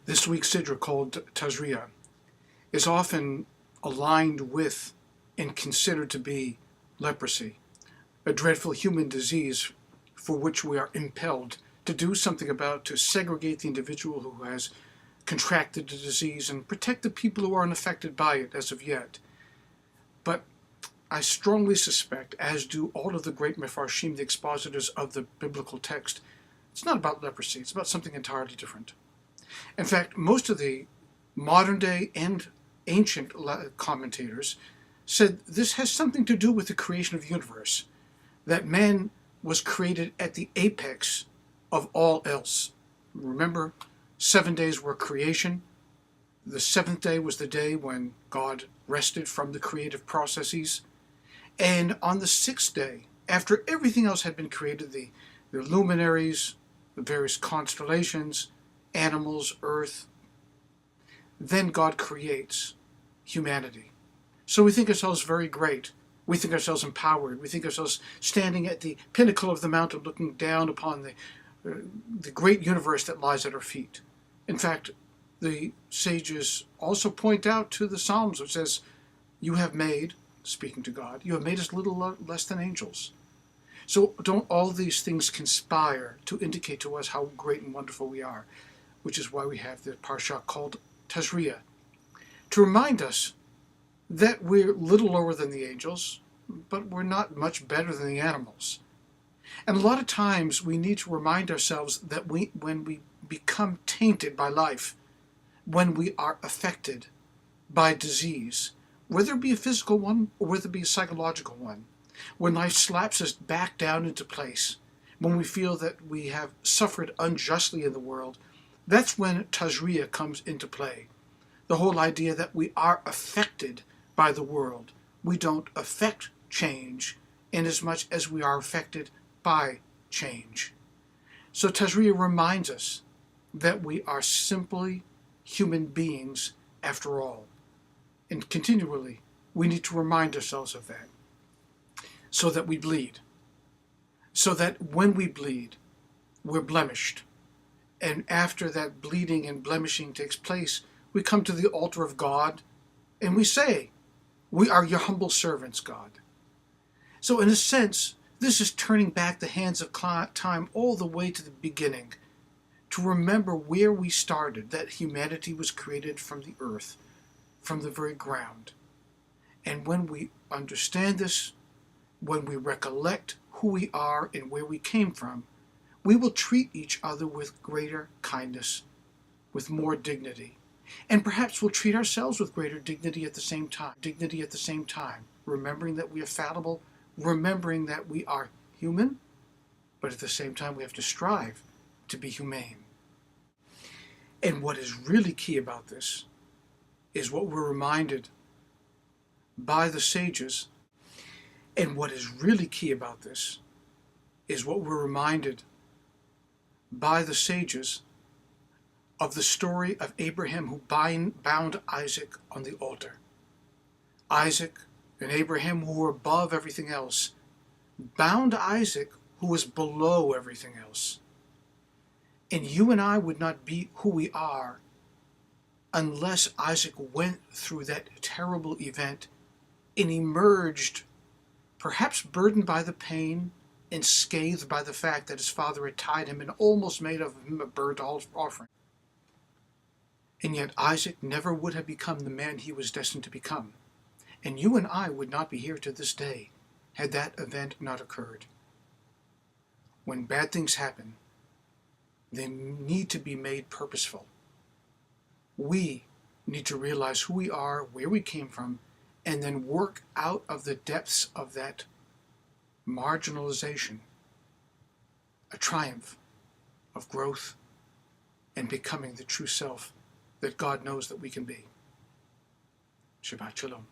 This week's Sidra, called Tazria, is often aligned with and considered to be leprosy, a dreadful human disease for which we are impelled to do something about, to segregate the individual who has contracted the disease and protect the people who aren't affected by it as of yet. But I strongly suspect, as do all of the great Mefarshim, the expositors of the biblical text, it's not about leprosy, it's about something entirely different. In fact, most of the modern day and ancient commentators said this has something to do with the creation of the universe, that man was created at the apex of all else. Remember, 7 days were creation. The seventh day was the day when God rested from the creative processes. And on the sixth day, after everything else had been created, the luminaries, the various constellations, animals, earth, then God creates humanity. So we think ourselves very great. We think ourselves empowered. We think ourselves standing at the pinnacle of the mountain looking down upon the great universe that lies at our feet. In fact, the sages also point out to the Psalms, which says, you have made, speaking to God, you have made us little less than angels. So don't all these things conspire to indicate to us how great and wonderful we are, which is why we have the parsha called Tazria, to remind us that we're little lower than the angels, but we're not much better than the animals. And a lot of times we need to remind ourselves that when we become tainted by life, when we are affected by disease, whether it be a physical one or whether it be a psychological one, when life slaps us back down into place, when we feel that we have suffered unjustly in the world, that's when Tazria comes into play. The whole idea that we are affected by the world. We don't affect change in as much as we are affected by change. So Tazria reminds us that we are simply human beings after all. And continually, we need to remind ourselves of that, so that we bleed. So that when we bleed, we're blemished. And after that bleeding and blemishing takes place, we come to the altar of God and we say, we are your humble servants, God. So in a sense, this is turning back the hands of time all the way to the beginning, to remember where we started, that humanity was created from the earth, from the very ground. And when we understand this, when we recollect who we are and where we came from, we will treat each other with greater kindness, with more dignity. And perhaps we'll treat ourselves with greater dignity at the same time. Remembering that we are fallible, remembering that we are human, but at the same time we have to strive to be humane. And what is really key about this is what we're reminded by the sages. And what is really key about this is what we're reminded by the sages of the story of Abraham who bound Isaac on the altar. Isaac and Abraham, who were above everything else, bound Isaac, who was below everything else. And you and I would not be who we are unless Isaac went through that terrible event and emerged, perhaps burdened by the pain and scathed by the fact that his father had tied him and almost made of him a burnt offering. And yet Isaac never would have become the man he was destined to become. And you and I would not be here to this day had that event not occurred. When bad things happen, they need to be made purposeful. We need to realize who we are, where we came from, and then work out of the depths of that marginalization a triumph of growth and becoming the true self that God knows that we can be. Shabbat Shalom.